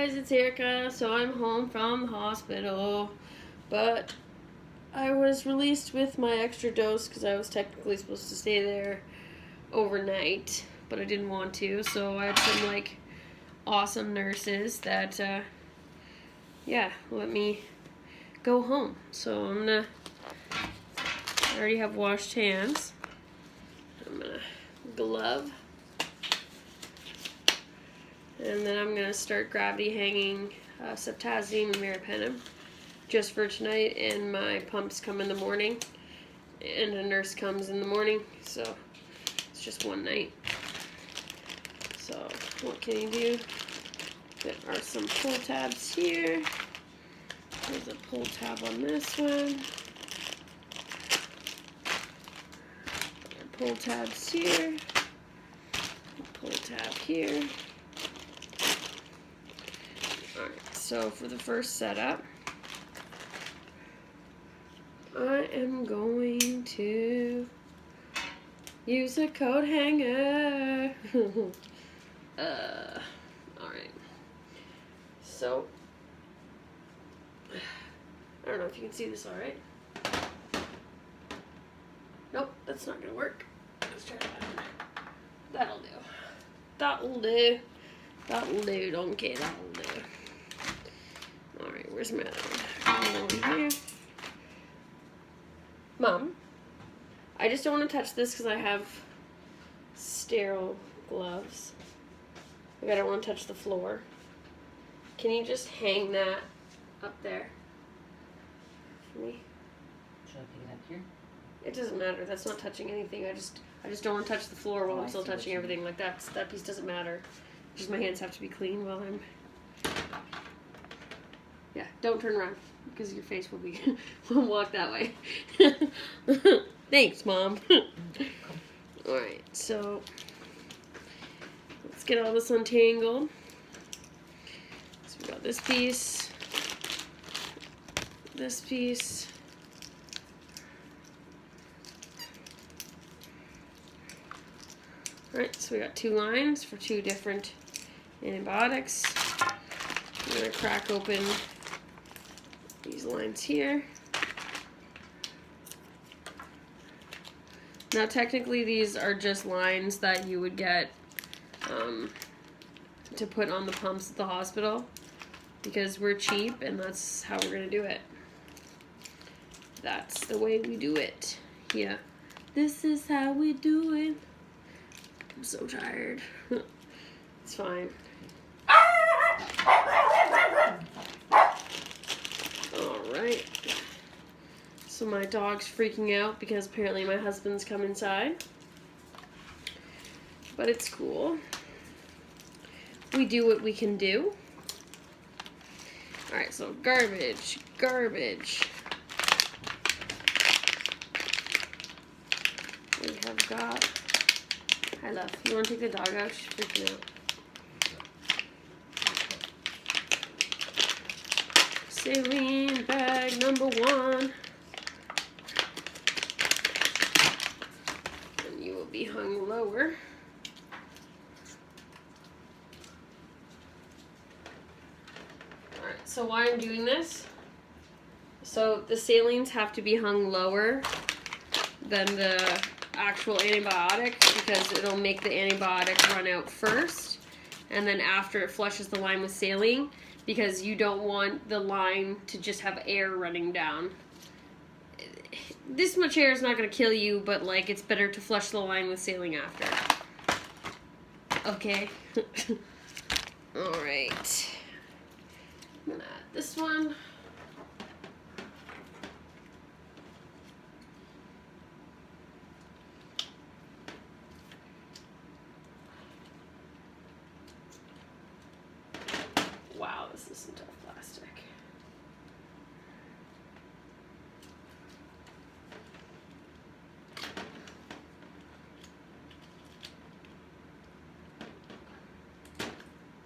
guys, it's Erica. So I'm home from the hospital, but I was released with my extra dose because I was technically supposed to stay there overnight, but I didn't want to. So I had some like awesome nurses that let me go home. So I already have washed hands. I'm gonna glove. And then I'm going to start gravity hanging ceftazine and meropenem just for tonight, and my pumps come in the morning, and a nurse comes in the morning, so it's just one night. So what can you do? There are some pull tabs here. There's a pull tab on this one. Pull tabs here. Pull tab here. Alright, so for the first setup, I am going to use a coat hanger. Alright. So, I don't know if you can see this alright. Nope, that's not gonna work. Let's try that. That'll do. That'll do. That'll do, don't care, that'll do. Alright, where's my other one? Over here. Mom, I just don't want to touch this because I have sterile gloves. Like, I don't want to touch the floor. Can you just hang that up there for me? Should I pick it up here? It doesn't matter. That's not touching anything. I just don't want to touch the floor while I'm still touching everything. Like that piece doesn't matter. Just my hands have to be clean while I'm... Yeah, don't turn around because your face will be... will walk that way. Thanks, Mom. Alright, so... let's get all this untangled. So we got this piece. This piece. Alright, so we got two lines for two different antibiotics. I'm going to crack open these lines here. Now technically these are just lines that you would get to put on the pumps at the hospital because we're cheap and that's how we're going to do it. That's the way we do it. Yeah. This is how we do it. I'm so tired. It's fine. Alright. So my dog's freaking out because apparently my husband's come inside. But it's cool. We do what we can do. Alright, so garbage. Garbage. We have got... Hi, love. You want to take the dog out? She's freaking out. Saline bag number 1. And you will be hung lower. Alright, so why I'm doing this? So the salines have to be hung lower than the actual antibiotic because it'll make the antibiotic run out first and then after it flushes the line with saline because you don't want the line to just have air running down. This much air is not going to kill you, but like it's better to flush the line with saline after. Okay. Alright. I'm going to add this one. Wow, this is some tough plastic.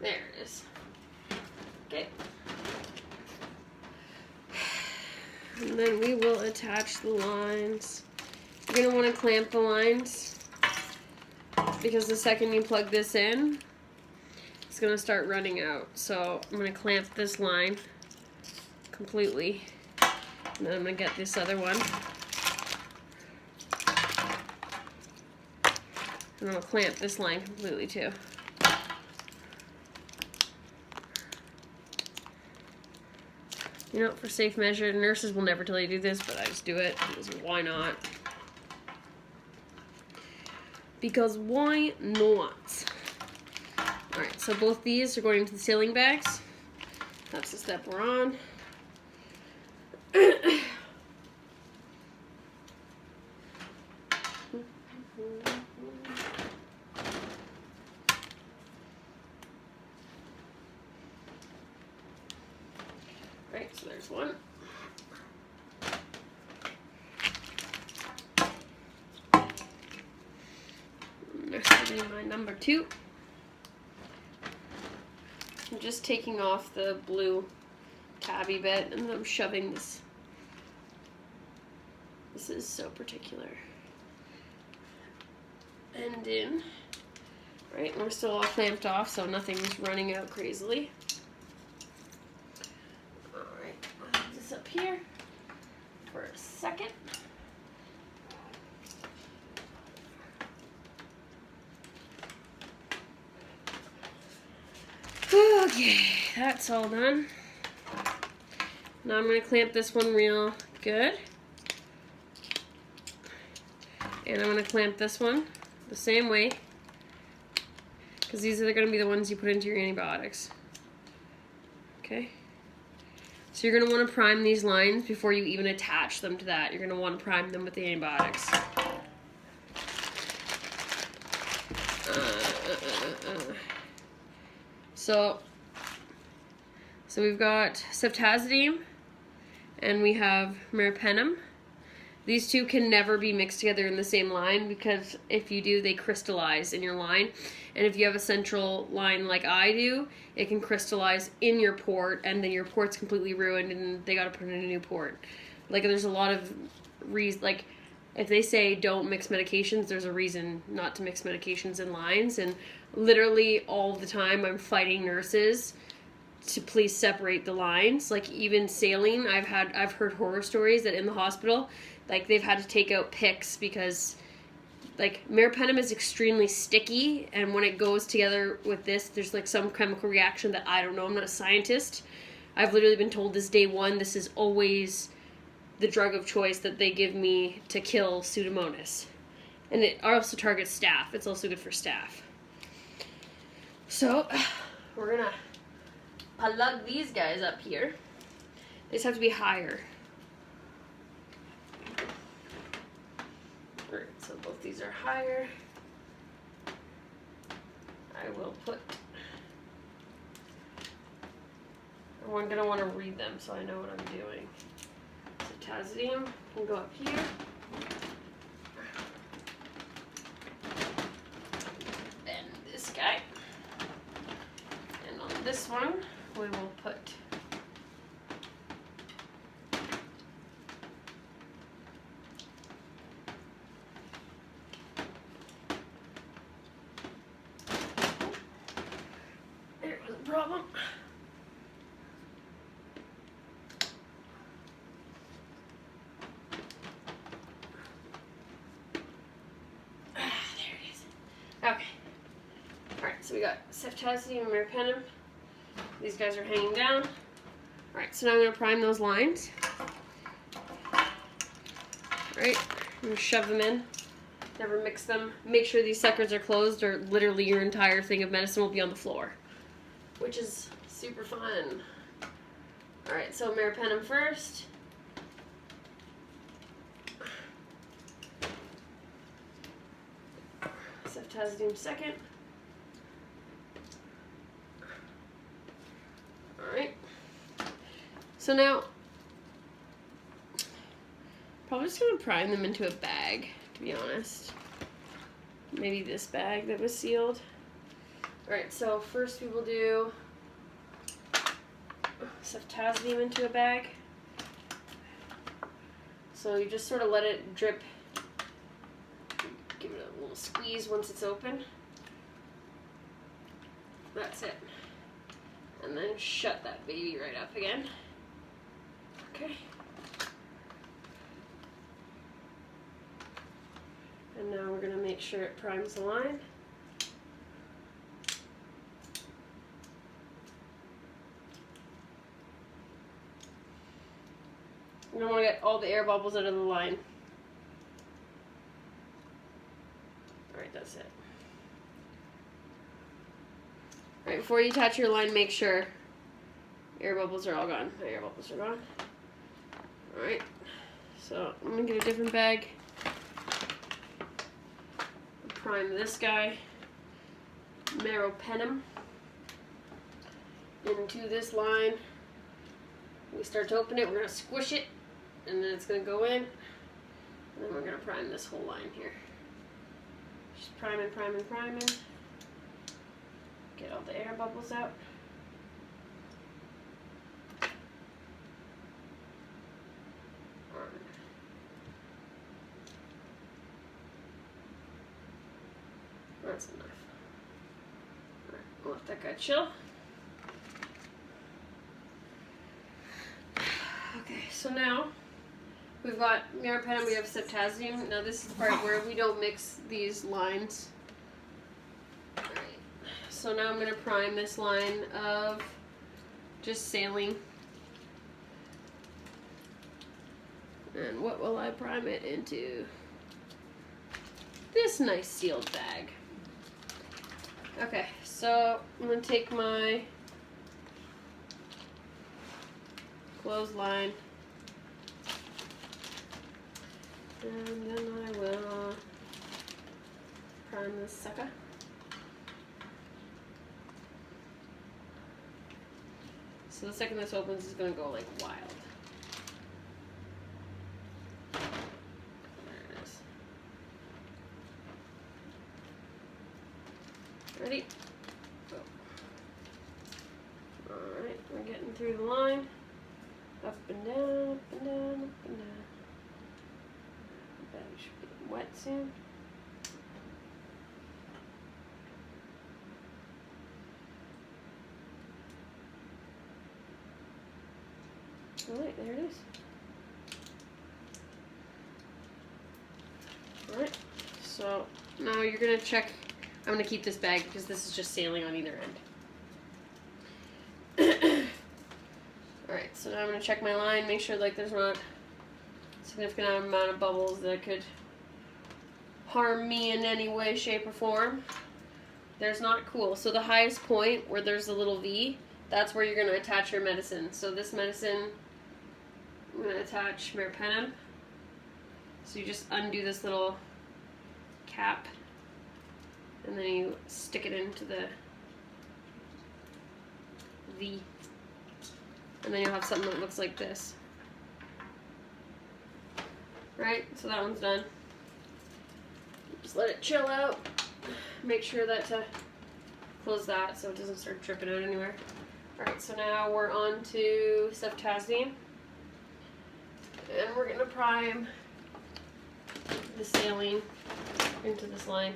There it is. Okay. And then we will attach the lines. You're going to want to clamp the lines because the second you plug this in, it's gonna start running out. So I'm gonna clamp this line completely. And then I'm gonna get this other one. And I'll clamp this line completely too. You know, for safe measure, nurses will never tell you to do this, but I just do it because why not? Because why not? Alright, so both these are going into the sealing bags. That's the step we're on. Right, so there's one. This will be my number 2. I'm just taking off the blue tabby bit and I'm shoving this. This is so particular. And in. Right, and we're still all clamped off, so nothing's running out crazily. Alright, I'll put this up here for a second. Okay, that's all done. Now I'm going to clamp this one real good. And I'm going to clamp this one the same way. Because these are going to be the ones you put into your antibiotics. Okay. So you're going to want to prime these lines before you even attach them to that. You're going to want to prime them with the antibiotics. So we've got ceftazidime and we have meropenem. These two can never be mixed together in the same line because if you do, they crystallize in your line. And if you have a central line like I do, it can crystallize in your port and then your port's completely ruined and they gotta put in a new port. Like there's a lot of reasons, like if they say don't mix medications, there's a reason not to mix medications in lines. And literally all the time I'm fighting nurses to please separate the lines. Like even saline, I've heard horror stories that in the hospital, like they've had to take out picks because like meropenem is extremely sticky and when it goes together with this, there's like some chemical reaction that I don't know, I'm not a scientist. I've literally been told this day one, this is always the drug of choice that they give me to kill Pseudomonas. And it also targets staph. It's also good for staph. So we're gonna plug these guys up here. They just have to be higher. Alright, so both these are higher. I will put... I'm going to want to read them so I know what I'm doing. Ceftazidime can go up here. And this guy. And on this one, we will put there was a problem. There it is. Okay. Alright, so we got ceftazidime and meropenem. These guys are hanging down. Alright, so now I'm going to prime those lines. Alright, I'm going to shove them in. Never mix them. Make sure these suckers are closed or literally your entire thing of medicine will be on the floor. Which is super fun. Alright, so meropenem first. Ceftazidime second. Alright. So now, probably just going to prime them into a bag, to be honest. Maybe this bag that was sealed. Alright, so first we will do ceftazidime into a bag. So you just sort of let it drip. Give it a little squeeze once it's open. That's it. And then shut that baby right up again. Okay. And now we're gonna make sure it primes the line. You don't want to get all the air bubbles out of the line. Alright, that's it. Alright, before you attach your line, make sure air bubbles are all gone. My air bubbles are gone. Alright, so I'm going to get a different bag. Prime this guy. Meropenem into this line. We start to open it, we're going to squish it, and then it's going to go in, and then we're going to prime this whole line here. Just priming, priming, priming. Get all the air bubbles out. That's enough. Alright, we'll let that guy chill. Okay, so now we've got meropenem, we have septazium. Now this is the part where we don't mix these lines. Alright, so now I'm going to prime this line of just saline. And what will I prime it into? This nice sealed bag. Okay, so I'm going to take my clothesline, and then I will prime this sucker. So the second this opens, it's going to go like wild. There it is. Ready? Go. Alright, we're getting through the line. Up and down, up and down, up and down. That should be wet soon. Alright, there it is. Alright, so now you're going to check. I'm going to keep this bag because this is just sailing on either end. Alright, so now I'm going to check my line, make sure like there's not a significant amount of bubbles that could harm me in any way, shape, or form. There's not. Cool. So the highest point where there's a little V, that's where you're going to attach your medicine. So this medicine, I'm going to attach meropenem. So you just undo this little cap, and then you stick it into the V. And then you'll have something that looks like this. Right? So that one's done. Just let it chill out. Make sure that to close that so it doesn't start dripping out anywhere. Alright, so now we're on to ceftazine. And we're going to prime the saline into this line.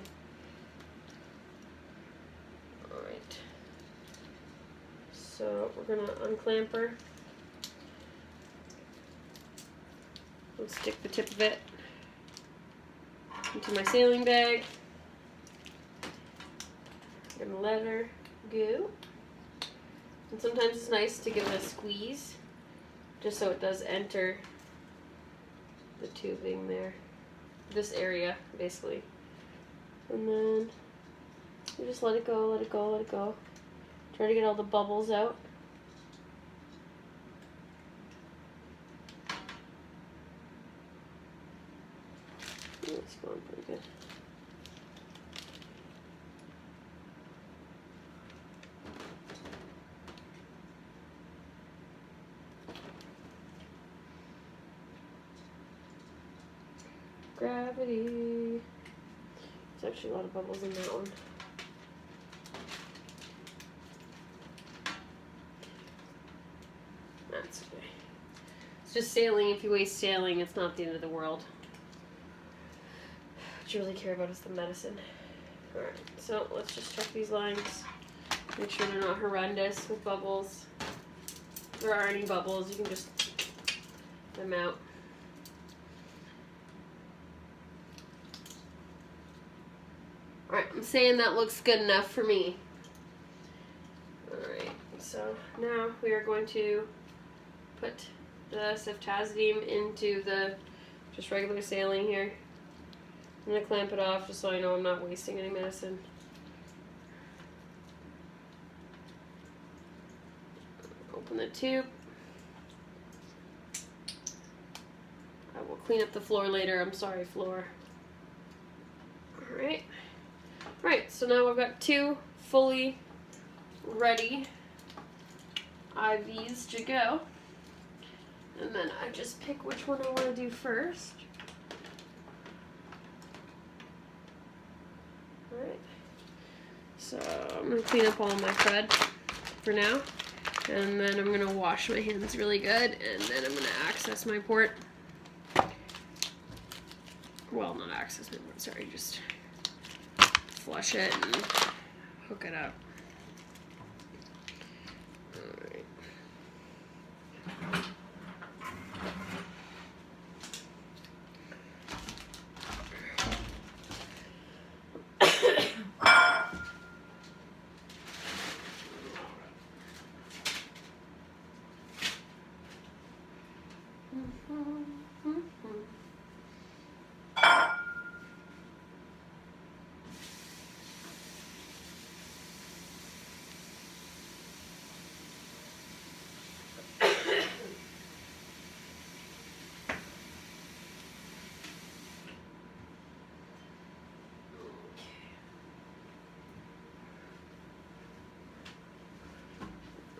Alright. So we're going to unclamp her. I'll stick the tip of it into my sailing bag. I'm going to let her go. And sometimes it's nice to give it a squeeze, just so it does enter the tubing there. This area, basically. And then you just let it go, let it go, let it go. Try to get all the bubbles out. It's going pretty good. Gravity. There's actually a lot of bubbles in that one. That's okay. It's just sailing. If you waste sailing, it's not the end of the world. What you really care about is the medicine. Alright, so let's just check these lines. Make sure they're not horrendous with bubbles. If there are any bubbles, you can just them out. Alright, I'm saying that looks good enough for me. Alright, so now we are going to put the ceftazidime into the just regular saline here. I'm going to clamp it off just so I know I'm not wasting any medicine. Open the tube. I will clean up the floor later. I'm sorry, floor. Alright. Alright, so now I've got 2 fully ready IVs to go. And then I just pick which one I want to do first. Alright. So I'm going to clean up all my crud for now. And then I'm going to wash my hands really good. And then I'm going to access my port. Well, not access my port, sorry. Just flush it and hook it up. Alright.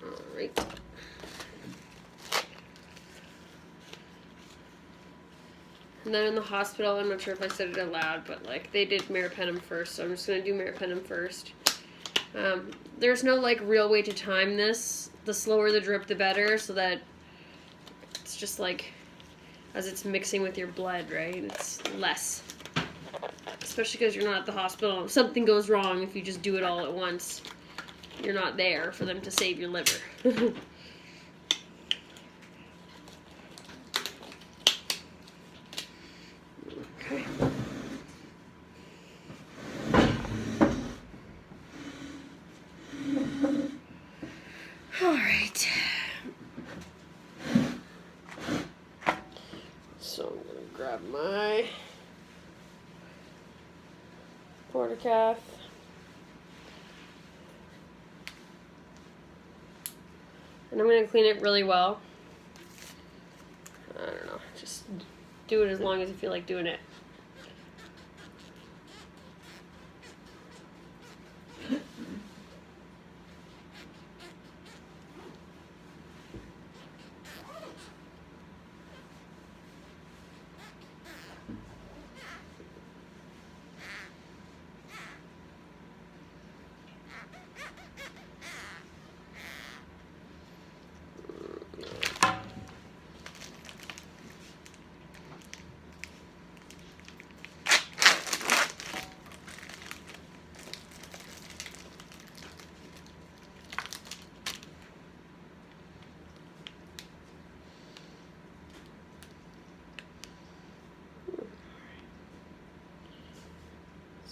Alright. And then in the hospital, I'm not sure if I said it out loud, but like they did meropenem first, so I'm just gonna do meropenem first. There's no like real way to time this. The slower the drip, the better, so that it's just like as it's mixing with your blood, right? It's less. Especially because you're not at the hospital. If something goes wrong, if you just do it all at once, you're not there for them to save your liver. Okay. All right. So I'm gonna grab my portacath. And I'm going to clean it really well. I don't know, just do it as long as you feel like doing it.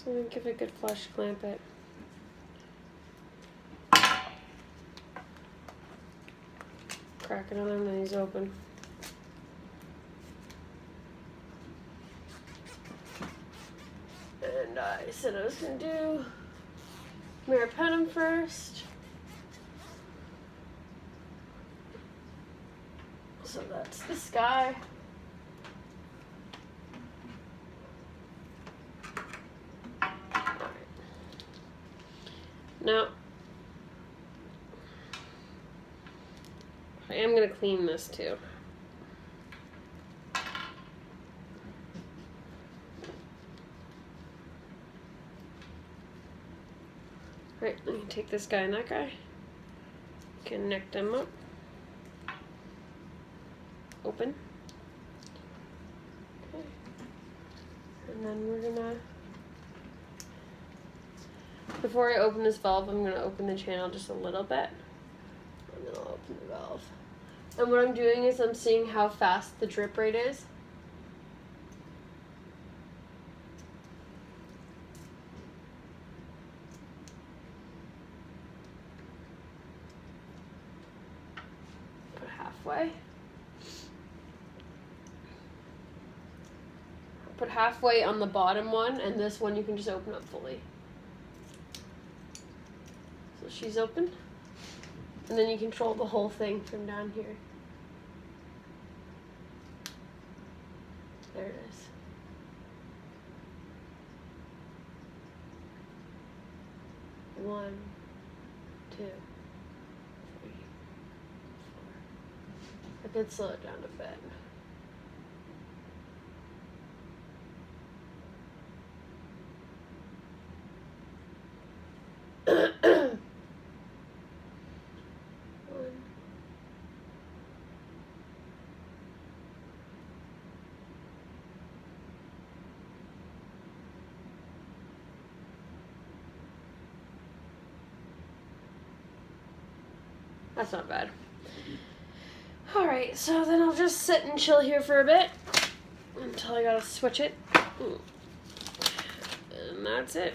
So then give it a good flush, clamp it. Crack it on him, then he's open. And I said I was going to do meropenem first. So that's this guy. Now, I am going to clean this too. Right, let me take this guy and that guy. Connect them up. Open. Okay. And then we're gonna Before I open this valve, I'm going to open the channel just a little bit. And then I'll open the valve. And what I'm doing is I'm seeing how fast the drip rate is. Put halfway. Put halfway on the bottom one, and this one you can just open up fully. So she's open. And then you control the whole thing from down here. There it is. One, two, three, four. I could slow it down a bit. That's not bad. Alright, so then I'll just sit and chill here for a bit until I gotta switch it. And that's it.